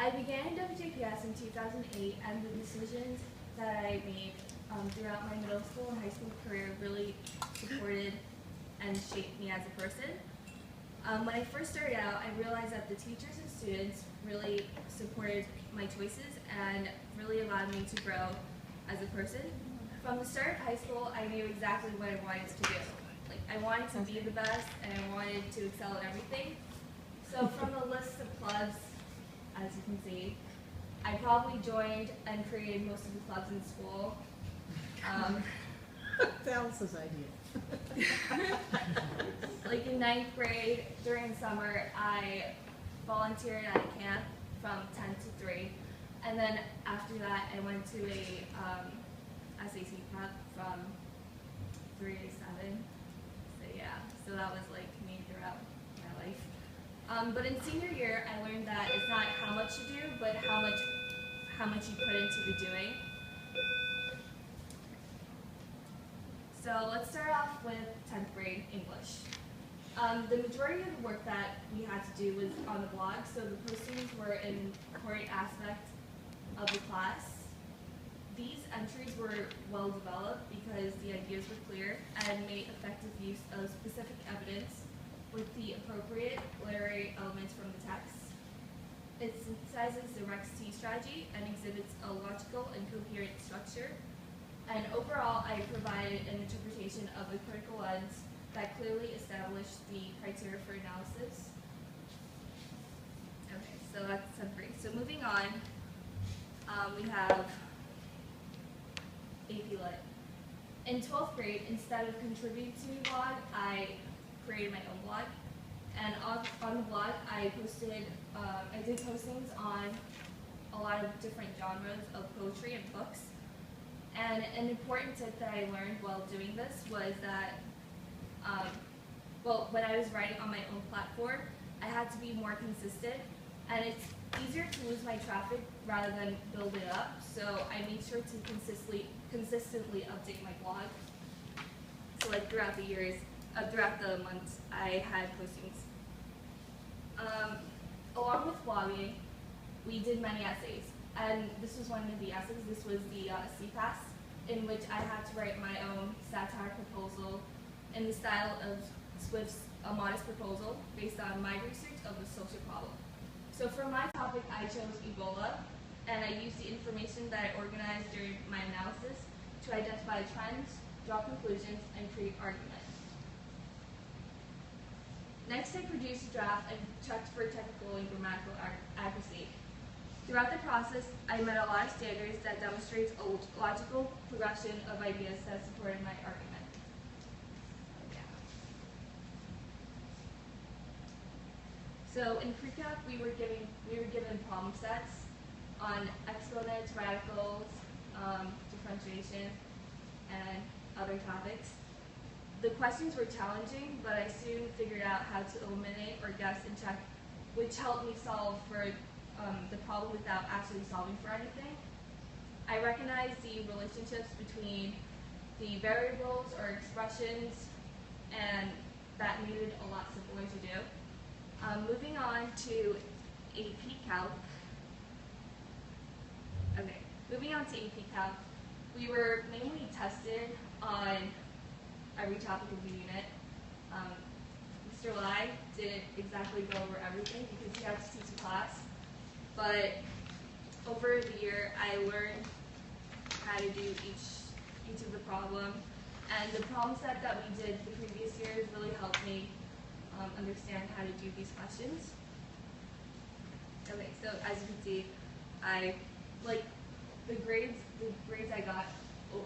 I began in WJPS in 2008, and the decisions that I made throughout my middle school and high school career really supported and shaped me as a person. When I first started out, I realized that the teachers and students really supported my choices and really allowed me to grow as a person. From the start of high school, I knew exactly what I wanted to do. I wanted to be the best, and I wanted to excel at everything. So from the list of clubs, as you can see, I probably joined and created most of the clubs in school. Alice's idea. Like in 9th grade, during summer, I volunteered at a camp from 10 to 3. And then after that, I went to a SAT prep from 3 to 7. So yeah, so that was like me throughout my life. But in senior year, I learned that it's not how much you do, but how much you put into the doing. So let's start off with 10th grade English. The majority of the work that we had to do was on the blog, so the postings were an important aspect of the class. These entries were well developed because the ideas were clear and made effective use of specific evidence with the appropriate literary elements from the text. It synthesizes the REX-T strategy and exhibits a logical and coherent structure. And overall, I provided an interpretation of the critical lens that clearly established the criteria for analysis. Okay, so that's 10th grade. So moving on, we have AP Lit. In 12th grade, instead of contributing to the blog, I created my own blog. And on the blog, I did postings on a lot of different genres of poetry and books. And an important tip that I learned while doing this was that, when I was writing on my own platform, I had to be more consistent, and it's easier to lose my traffic rather than build it up, so I made sure to consistently update my blog. So like throughout the years, throughout the months, I had postings. Along with blogging, we did many essays. And this was one of the essays. This was the CPAS, in which I had to write my own satire proposal in the style of Swift's A Modest Proposal, based on my research of the social problem. So for my topic, I chose Ebola, and I used the information that I organized during my analysis to identify trends, draw conclusions, and create arguments. Next, I produced a draft and checked for technical and grammatical accuracy. Throughout the process, I met a lot of standards that demonstrates a logical progression of ideas that supported my argument. So in pre-calc, we were given problem sets on exponents, radicals, differentiation, and other topics. The questions were challenging, but I soon figured out how to eliminate or guess and check, which helped me solve for the problem without actually solving for anything. I recognized the relationships between the variables or expressions, and that made it a lot simpler to do. Moving on to AP Calc. Okay, moving on to AP Calc, we were mainly tested on every topic of the unit. Mr. Lai didn't exactly go over everything because he had to teach a class, but over the year I learned how to do each of the problem, and the problem set that we did the previous years really helped me understand how to do these questions. Okay, so as you can see, the grades I got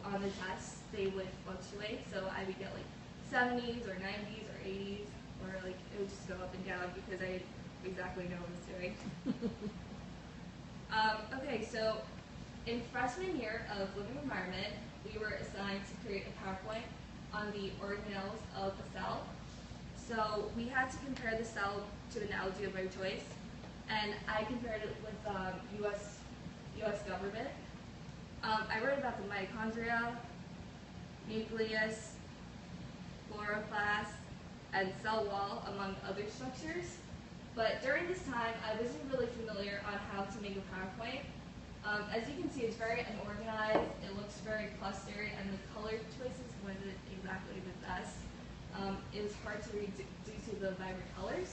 on the tests, they would fluctuate, so I would get like 70s or 90s or 80s, or like it would just go up and down because I didn't exactly know what I was doing. Okay, so in freshman year of living environment, we were assigned to create a PowerPoint on the organelles of a cell. So we had to compare the cell to an algae of our choice, and I compared it with U.S. government. I wrote about the mitochondria, nucleus, chloroplast, and cell wall, among other structures. But during this time, I wasn't really familiar on how to make a PowerPoint. As you can see, it's very unorganized, it looks very clustered, and the color choices wasn't exactly the best. It was hard to read due to the vibrant colors.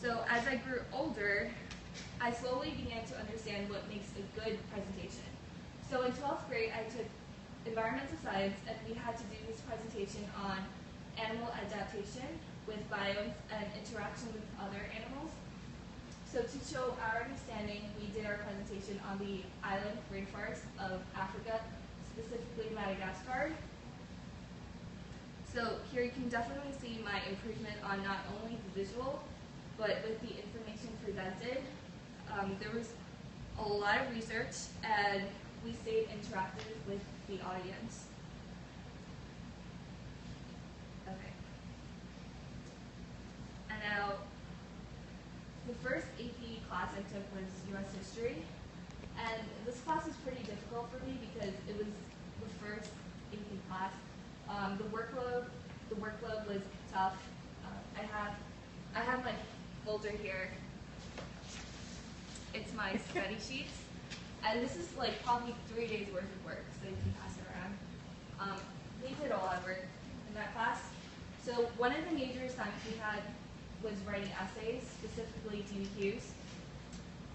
So as I grew older, I slowly began to understand what makes a good presentation. So in 12th grade, I took environmental science, and we had to do this presentation on animal adaptation with biomes and interaction with other animals. So to show our understanding, we did our presentation on the island rainforest of Africa, specifically Madagascar. So here you can definitely see my improvement on not only the visual, but with the information presented. There was a lot of research, and we stayed interactive with the audience. Okay. And now, the first AP class I took was U.S. History, and this class was pretty difficult for me because it was the first AP class. The workload was tough. I have my folder here. It's my study sheets, and this is like probably 3 days worth of work, so you can pass it around. We did a lot of work in that class. So one of the major assignments we had was writing essays, specifically DBQs.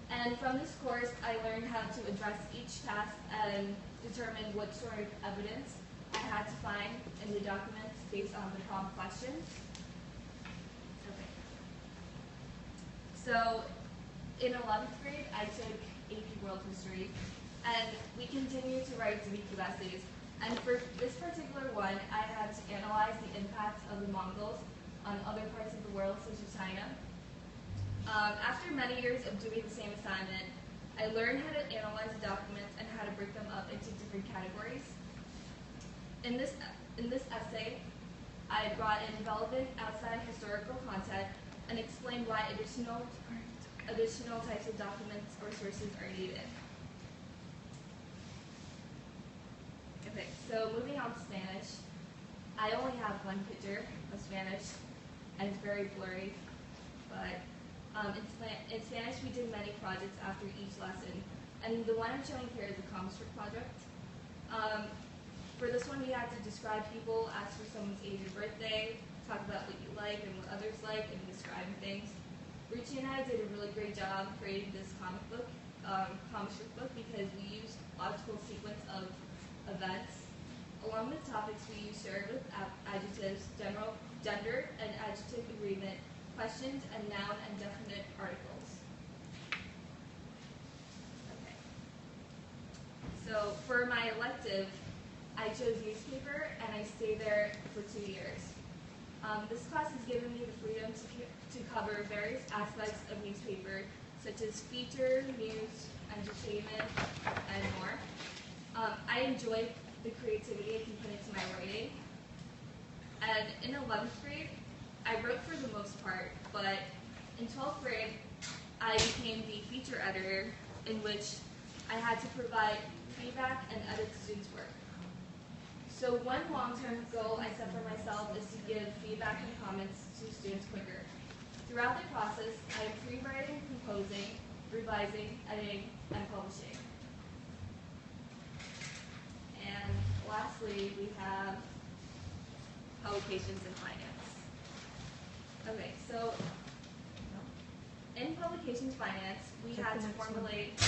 And from this course, I learned how to address each task and determine what sort of evidence I had to find in the documents based on the prompt questions. Okay. So in 11th grade, I took AP World History, and we continued to write DBQ essays. And for this particular one, I had to analyze the impact of the Mongols on other parts of the world, such as China. After many years of doing the same assignment, I learned how to analyze the documents and how to break them up into different categories. In this essay, I brought in relevant outside historical content and explained why additional types of documents or sources are needed. Okay, so moving on to Spanish. I only have one picture of Spanish, and it's very blurry, but in Spanish we did many projects after each lesson, and the one I'm showing here is a comic strip project. For this one, we had to describe people, ask for someone's age or birthday, talk about what you like and what others like, and describing things. Ruchi and I did a really great job creating this comic strip book, because we used logical sequence of events. Along with topics, we used shared with adjectives, gender and adjective agreement, questions, and noun and definite articles. Okay. So for my elective, I chose newspaper, and I stayed there for 2 years. This class has given me the freedom to cover various aspects of newspaper, such as feature, news, entertainment, and more. I enjoyed the creativity I can put into my writing. And in 11th grade, I wrote for the most part, but in 12th grade, I became the feature editor, in which I had to provide feedback and edit students' work. So one long-term goal I set for myself is to give feedback and comments to students quicker. Throughout the process, I am pre-writing, composing, revising, editing, and publishing. And lastly, we have publications and finance. Okay, so in publications finance, we had to formulate,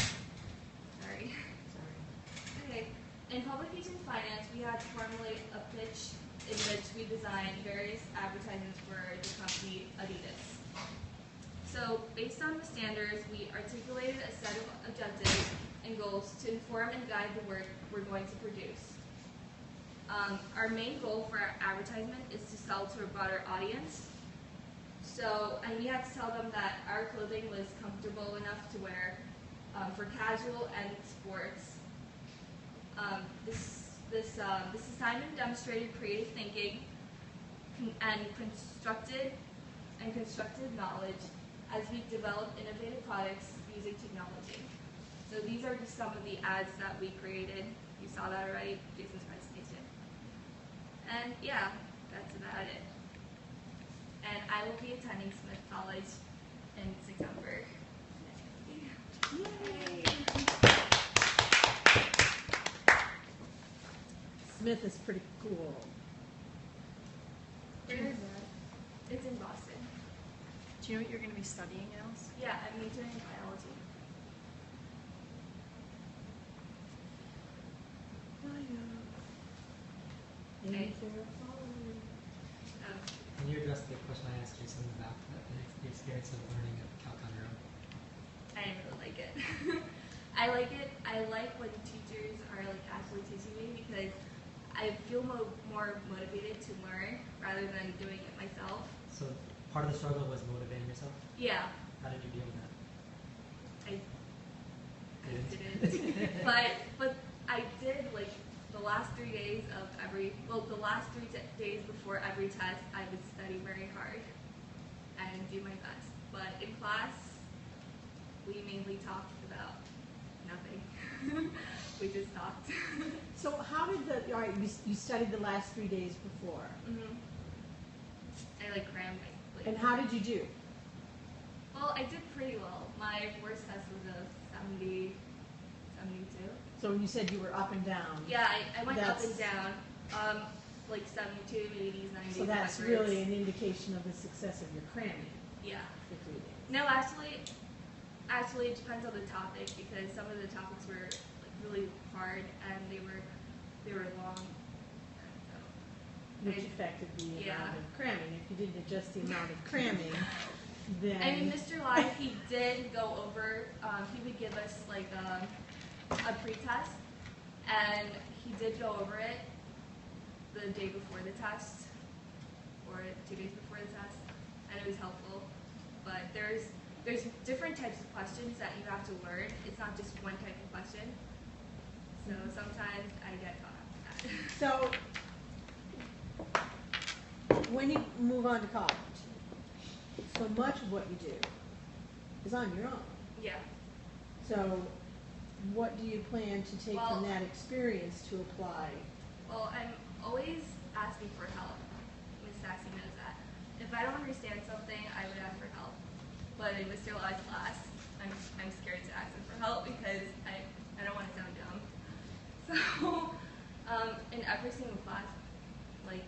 Okay. In publications finance, we had to formulate a pitch in which we designed various advertisements for the company Adidas. So based on the standards, we articulated a set of objectives and goals to inform and guide the work we're going to produce. Our main goal for our advertisement is to sell to a broader audience. And we had to tell them that our clothing was comfortable enough to wear for casual and sports. This assignment demonstrated creative thinking and constructive knowledge as we developed innovative products using technology. So these are just some of the ads that we created. You saw that already, Jason's presentation. And yeah, that's about it. And I will be attending Smith College in September. Smith is pretty cool. Where is that? It's in Boston. Do you know what you're going to be studying, Alice? Yeah, I'm majoring in biology. Okay. Can you address the question I asked Jason about the experience of learning Calc on your own? I didn't really like it. I like it. I like when teachers are like actually teaching me because I feel more motivated to learn rather than doing it myself. So part of the struggle was motivating yourself? Yeah, How did you deal with that? I Didn't? didn't. but I did like the last 3 days of the last 3 days before every test, I would study very hard and do my best. But in class, we mainly talked about nothing. We just talked. So how did all right, you studied the last 3 days before. hmm I like crammed. And how did you do? Well, I did pretty well. My worst test was a 70, 72. So when you said you were up and down. Yeah, I went up and That's- down. Like 72, 80s, 90s. So that's really an indication of the success of your cramming Yeah. for 3 days. No, actually, it depends on the topic because some of the topics were like really hard and they were long. And so Which I- affected the Yeah. amount of cramming. If you didn't adjust the amount of cramming, then. I mean, Mr. Lai, he did go over. He would give us like a pre-test, and he did go over it the day before the test, or 2 days before the test, and it was helpful. But there's different types of questions that you have to learn. It's not just one type of question. So sometimes I get caught up with that. So, when you move on to college, so much of what you do is on your own. Yeah. So, what do you plan to take Well- from that experience to apply? Well, I'm always asking for help. Miss Sassy knows that. If I don't understand something, I would ask for help. But in Mr. Law's class, I'm scared to ask him for help because I don't want to sound dumb. So, in every single class, like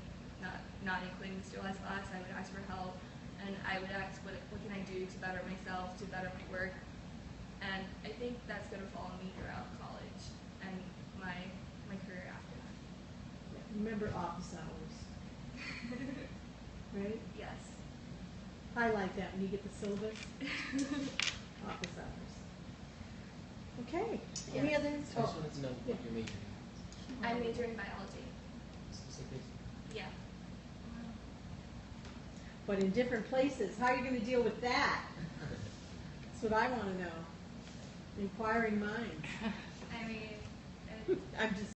not including Mr. Law's class, I would ask for help, and I would ask what can I do to better myself, to better my work, and I think that's going to follow me throughout college and my career after that. Remember office hours, right? Yes. Highlight that when you get the syllabus. Office hours. Okay. Any Yeah. other? I just wanted to know what you're majoring in. I'm majoring in biology. Specific. Yeah. But in different places. How are you going to deal with that? That's what I want to know. Inquiring minds. I mean, I'm just